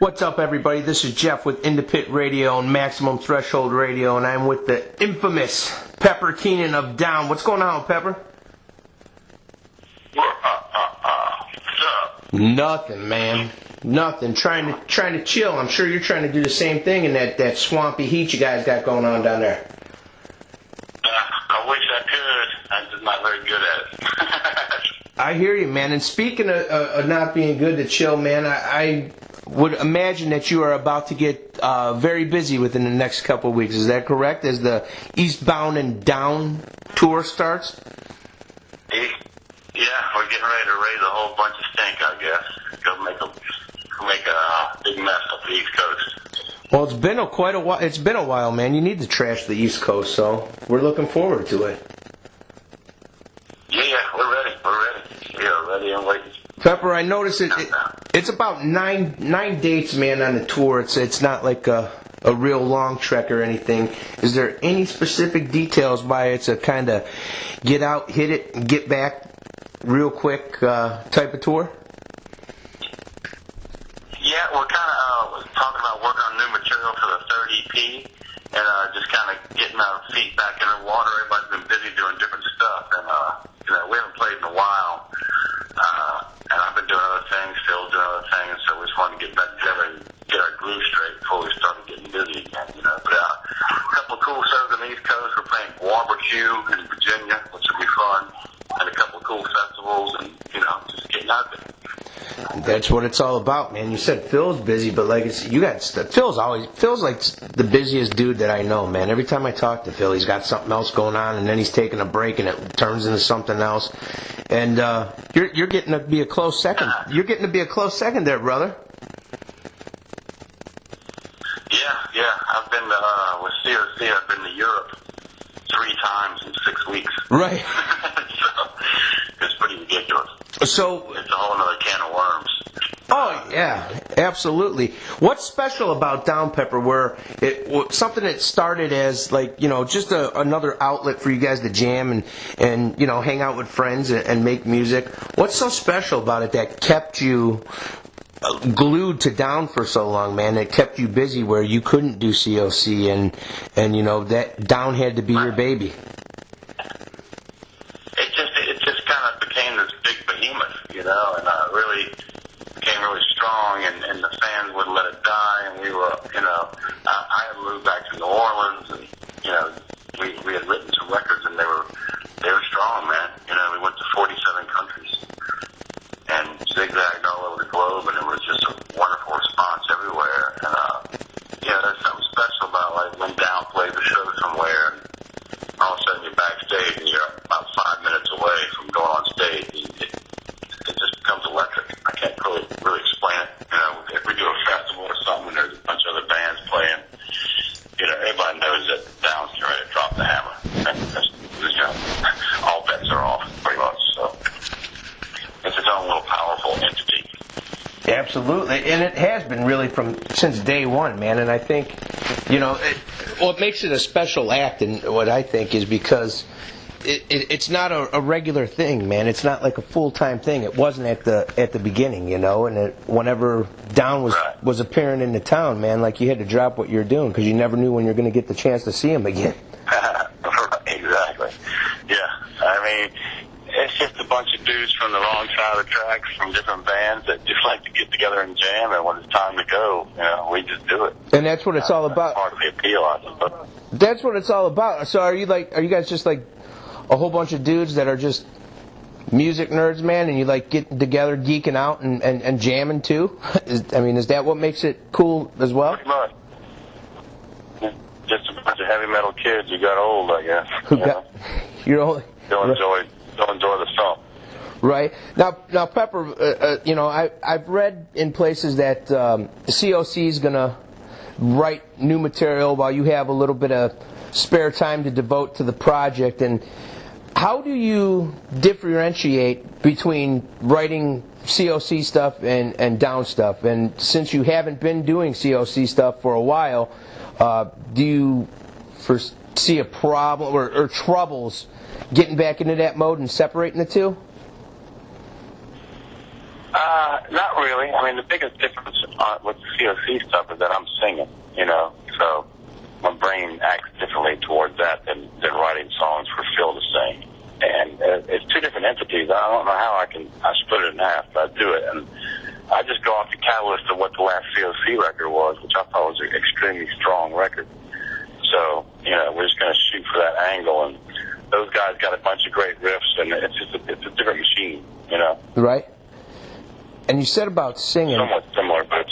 What's up, everybody? This is Jeff with In the Pit Radio and Maximum Threshold Radio, and I'm with the infamous Pepper Keenan of Down. What's going on, Pepper? What's up? Nothing, man. Nothing. Trying to chill. I'm sure you're trying to do the same thing in that swampy heat you guys got going on down there. I wish I could. I'm just not very good at it. I hear you, man. And speaking of not being good to chill, man, I would imagine that you are about to get very busy within the next couple of weeks. Is that correct? As the Eastbound and Down tour starts? Yeah, we're getting ready to raise a whole bunch of stink, I guess. Go make a big mess up the East Coast. Well, it's been quite a while. It's been a while, man. You need to trash the East Coast, so we're looking forward to it. Yeah, we're ready. We are ready and waiting. Pepper, I noticed it's about nine dates, man, on the tour. It's not like a real long trek or anything. Is there any specific details why it's a kind of get out, hit it, and get back real quick type of tour? Yeah, we're kind of talking about working on new material for the third EP and just kind of getting our feet back in the water. Everybody's been busy doing different stuff, and we haven't played in a while. And I've been doing other things, Phil's doing other things, so we just wanted to get back together and get our groove straight before we started getting busy again, But a couple of cool shows on the East Coast. We're playing Barbecue in Virginia, which will be fun, and a couple of cool festivals, and, just getting out there. That's what it's all about, man. You said Phil's busy, but Phil's like the busiest dude that I know, man. Every time I talk to Phil, he's got something else going on, and then he's taking a break, and it turns into something else. And you're getting to be a close second. You're getting to be a close second there, brother. Yeah. I've been with COC. I've been to Europe 3 times in 6 weeks. Right. So it's pretty ridiculous. So it's a whole other can of worms. Oh yeah, absolutely. What's special about Down Pepper, where something that started as just another outlet for you guys to jam and hang out with friends and make music? What's so special about it that kept you glued to Down for so long, man? It kept you busy where you couldn't do COC and that Down had to be your baby. It just kind of became this big behemoth, and really became really strong, and the fans wouldn't let it die, and we were, I had moved back to New Orleans, and, we had written some records, and they were strong, man. We went to 47 countries, and zigzagged all over the globe, and it was just a wonderful response everywhere, and, there's something special about, when Down plays a show somewhere, and all of a sudden you're backstage, and you're about 5 minutes away from going on stage. It just becomes electric. I can't really explain it. If we do a festival or something and there's a bunch of other bands playing, everybody knows that Down's getting ready to drop the hammer. All bets are off, pretty much. So it's its own little powerful entity. Absolutely, and it has been really since day one, man. And I think, what makes it a special act, and what I think is because it's not a regular thing, man. It's not like a full-time thing. It wasn't at the beginning, and whenever Down was appearing in the town, man, you had to drop what you're doing because you never knew when you're going to get the chance to see him again. Exactly. Yeah, I mean, it's just a bunch of dudes from the wrong side of the tracks from different bands that just like to get together and jam, and when it's time to go, we just do it. And that's what it's all about. That's part of the appeal, I suppose. That's what it's all about. So are you guys just like a whole bunch of dudes that are just music nerds, man, and you getting together, geeking out, and jamming too? Is that what makes it cool as well? Pretty much. Just a bunch of heavy metal kids who got old, I guess. You're old. Don't enjoy the song. Right. Now, Pepper, I've read in places that COC is going to write new material while you have a little bit of spare time to devote to the project. And how do you differentiate between writing COC stuff and Down stuff? And since you haven't been doing COC stuff for a while, do you foresee a problem or troubles getting back into that mode and separating the two? Not really. I mean, the biggest difference with the COC stuff is that I'm singing, you know, so my brain acts differently towards that than writing songs for Phil to sing. And it's two different entities. I don't know how I split it in half, but I do it. And I just go off the catalyst of what the last COC record was, which I thought was an extremely strong record. So, you know, we're just going to shoot for that angle. And those guys got a bunch of great riffs, and it's a different machine, you know. Right. And you said about singing. Somewhat similar, but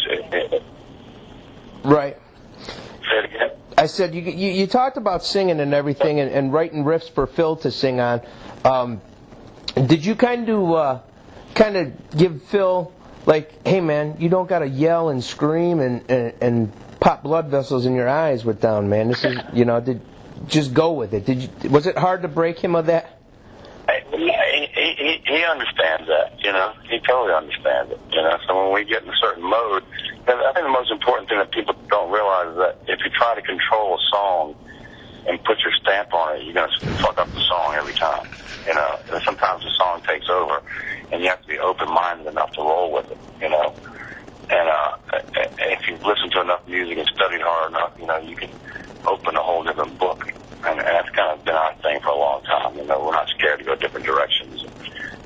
right. Say it again. I said you talked about singing and everything and writing riffs for Phil to sing on. Did you kind of give Phil like, hey man, you don't got to yell and scream and pop blood vessels in your eyes with Down, man. This is, you know, just go with it. Was it hard to break him of that? He understands that, you know. He totally understands it, you know. So when we get in a certain mode, I think the most important thing that people don't realize is that if you try to control a song and put your stamp on it, you're going to fuck up the song every time, you know. And sometimes the song takes over, and you have to be open-minded enough to roll with it, you know. And if you've listened to enough music and studied hard enough, you know, you can open a whole different book. And that's kind of been our thing for a long time. You know, we're not scared to go different directions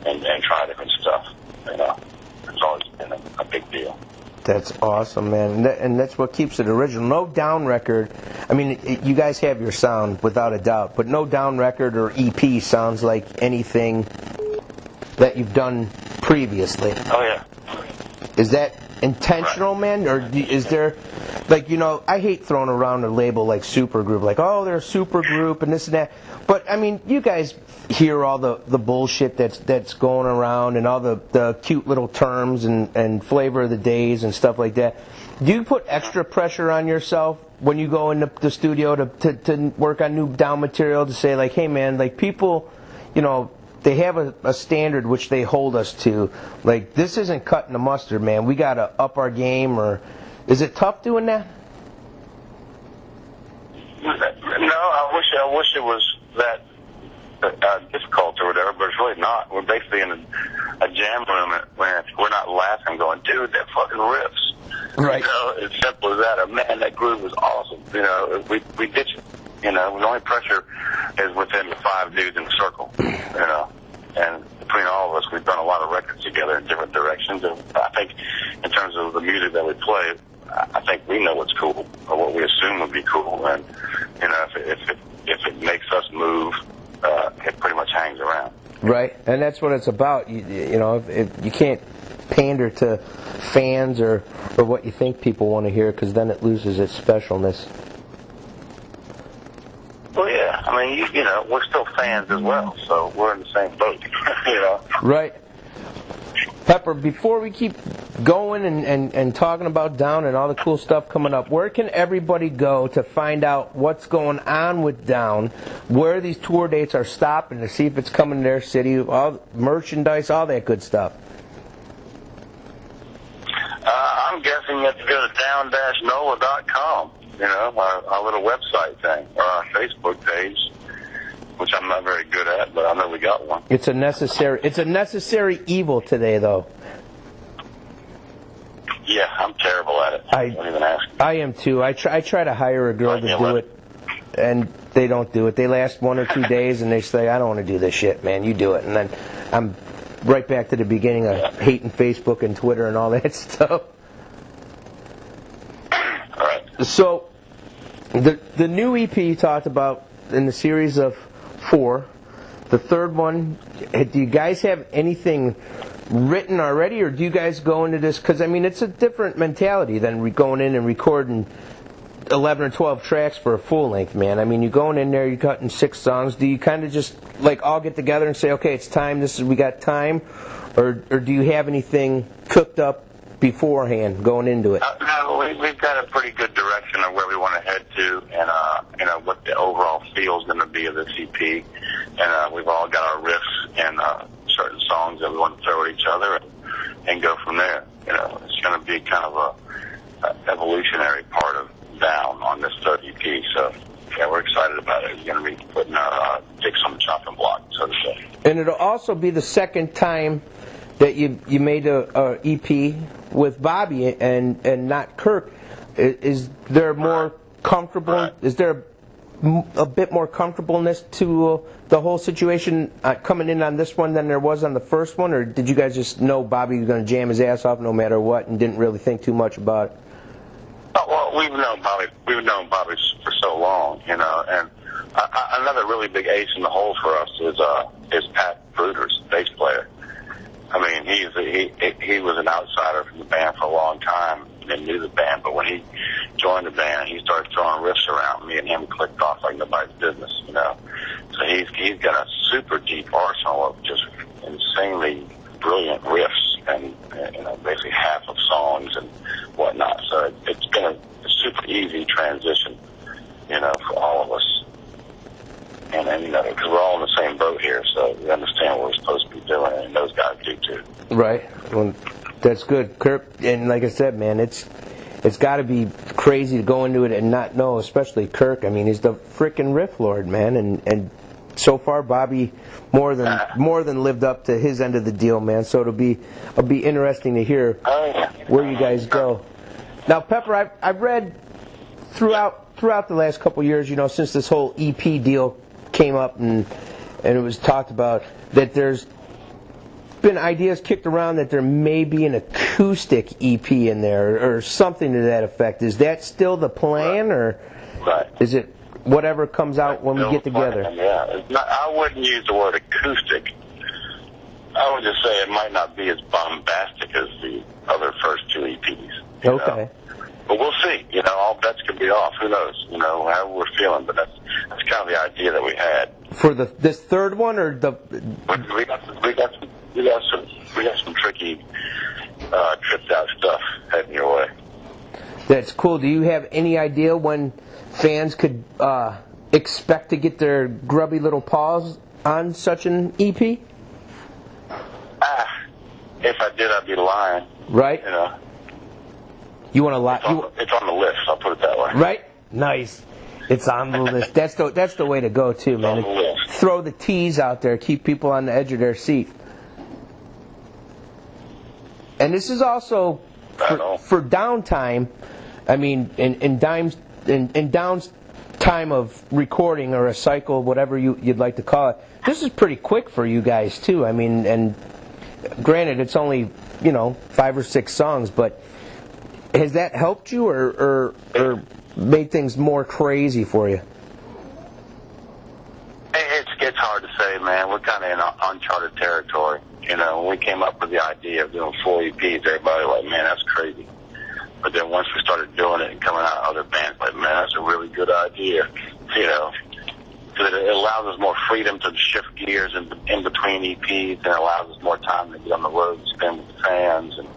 and try different stuff. You know, it's always been a big deal. That's awesome, man. And that's what keeps it original. No Down record. I mean, you guys have your sound without a doubt, but no Down record or EP sounds like anything that you've done previously. Oh, yeah. Is that intentional, man? Or is there, like, you know, I hate throwing around a label like supergroup, like, oh, they're a supergroup and this and that. But, I mean, you guys hear all the bullshit that's going around and all the cute little terms and flavor of the days and stuff like that. Do you put extra pressure on yourself when you go into the studio to work on new Down material, to say, like, hey, man, like, people, you know, they have a standard which they hold us to. Like, this isn't cutting the mustard, man. We got to up our game. Or is it tough doing that? No, I wish it was that difficult or whatever, but it's really not. We're basically in a jam room when we're not laughing, going, dude, that fucking riffs. Right. You know, it's simple as that. Or, man, that groove was awesome. You know, we ditch it. You know, the only pressure is within the five dudes in the circle, you know. And between all of us, we've done a lot of records together in different directions. And I think in terms of the music that we play, I think we know what's cool, or what we assume would be cool. And, you know, if it makes us move, it pretty much hangs around. Right, and that's what it's about. You know, if you can't pander to fans or what you think people want to hear, because then it loses its specialness. Well, yeah. I mean, you know, we're still fans as well, so we're in the same boat, you know. Right. Pepper, before we keep going and talking about Down and all the cool stuff coming up, where can everybody go to find out what's going on with Down, where these tour dates are stopping, to see if it's coming to their city, all merchandise, all that good stuff? I'm guessing you have to go to down-nola.com. You know, our little website thing, or our Facebook page, which I'm not very good at, but I know we got one. It's a necessary evil today, though. Yeah, I'm terrible at it. Don't even ask me. I am too. I try to hire a girl to do it, and they don't do it. They last 1 or 2 days, and they say, I don't want to do this shit, man. You do it. And then I'm right back to the beginning of hating Facebook and Twitter and all that stuff. All right. So, the new EP you talked about in the series of 4, the third one, do you guys have anything written already, or do you guys go into this, because I mean it's a different mentality than going in and recording 11 or 12 tracks for a full length, man. I mean, you're going in there, you're cutting 6 songs. Do you kind of just like all get together and say, okay, it's time, we got time, or do you have anything cooked up beforehand going into it? No, we've got a pretty good direction of where we want to head to, and you know what the overall feel is going to be of this EP, and we've all got our riffs and certain songs that we want to throw at each other and go from there. You know, it's going to be kind of a evolutionary part of Down on this third EP, so yeah, we're excited about it. We're going to be putting our dicks on the chopping block, so to say. And it'll also be the second time that you made a EP with Bobby and not Kirk. Is there more comfortable? Right. Is there a bit more comfortableness to the whole situation coming in on this one than there was on the first one, or did you guys just know Bobby was going to jam his ass off no matter what and didn't really think too much about it? Oh, well, we've known Bobby for so long, you know, and another really big ace in the hole for us is Pat Bruder's bass player. I mean, he was an outsider from the band for a long time and knew the band, but when he joined the band, he started throwing riffs around. Me and him clicked off like nobody's business, you know. So he's got a super deep arsenal of just insanely brilliant riffs and you know, basically half of songs and whatnot. So it's been a super easy transition, you know, for all of us. And then, you know, because we're all in the same boat here, so we understand what we're supposed to be doing, and those guys do too. Right. Well, that's good, Kirk. And like I said, man, it's got to be crazy to go into it and not know, especially Kirk. I mean, he's the frickin' riff lord, man, and so far Bobby more than lived up to his end of the deal, man. So it'll be interesting to hear where you guys go. Now, Pepper, I've read throughout the last couple years, you know, since this whole EP deal came up and it was talked about, that there's been ideas kicked around that there may be an acoustic EP in there or something to that effect. Is that still the plan, or is it whatever comes out when we get together? Yeah, I wouldn't use the word acoustic. I would just say it might not be as bombastic as the other first two EPs. Okay. Know? But we'll see. You know, all bets could be off. Who knows? You know, how we're feeling. But that's kind of the idea that we had. For this third one, or the we got some tricky, tripped out stuff heading your way. That's cool. Do you have any idea when fans could expect to get their grubby little paws on such an EP? If I did, I'd be lying. Right. You know. You want to lie? It's on the list. I'll put it that way. Right. Nice. It's on the list. That's the way to go too, man. It's on the list. Throw the tease out there. Keep people on the edge of their seat. And this is also for downtime. I mean, in downtime of recording or a cycle, whatever you'd like to call it. This is pretty quick for you guys too. I mean, and granted, it's only 5 or 6 songs, but has that helped you or made things more crazy for you? It's hard to say, man. We're kind of in uncharted territory. You know, when we came up with the idea of doing 4 EPs, everybody was like, man, that's crazy. But then once we started doing it and coming out, other bands like, man, that's a really good idea. You know, because it allows us more freedom to shift gears in between EPs, and it allows us more time to get on the road and spend with the fans, and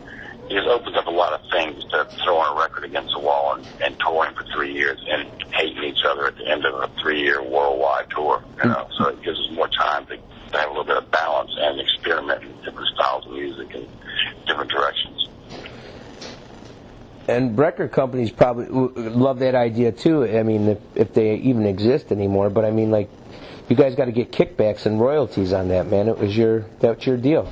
it just opens up a lot of things to throwing a record against the wall and touring for 3 years and hating each other at the end of a 3-year worldwide tour. You know, so it gives us more time to have a little bit of balance and experiment in different styles of music and different directions. And record companies probably love that idea too. I mean, if they even exist anymore. But I mean, like, you guys got to get kickbacks and royalties on that, man. That's your deal.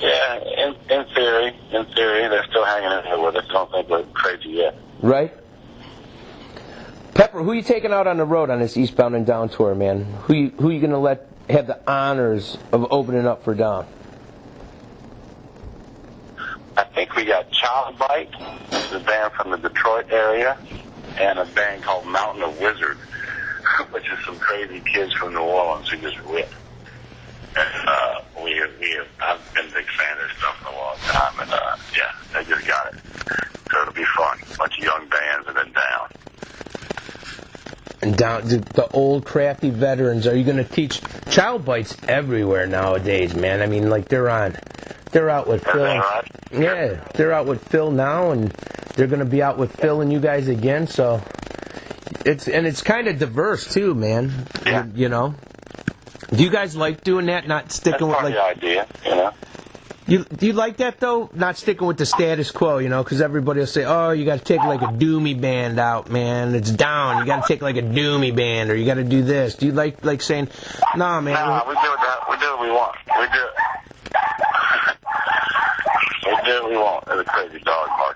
Yeah, in theory, they're still hanging in there with us. Don't think we're crazy yet. Right. Pepper, who you taking out on the road on this Eastbound and Down tour, man? Who you going to let have the honors of opening up for Down? I think we got Child Bite, the band from the Detroit area, and a band called Mountain of Wizard, which is some crazy kids from New Orleans who just rip. And I've been a big fan of their stuff for a long time, and yeah, they just got it. So it'll be fun. A bunch of young bands and then Down. And Down, the old crafty veterans. Are you going to teach Child Bites everywhere nowadays, man? I mean, like they're out with Phil. Right? Yeah, they're out with Phil now, and they're going to be out with Phil and you guys again. So it's kind of diverse too, man. Yeah. You know. Do you guys like doing that? Not sticking That's with part of the idea, you know. Do you like that though? Not sticking with the status quo, you know, because everybody will say, "Oh, you got to take like a doomy band out, man. It's Down. You got to take like a doomy band, or you got to do this." Do you like saying, "Nah, man"? Nah, we do that. We do what we want. We do it. do what we want. It's a crazy dog park.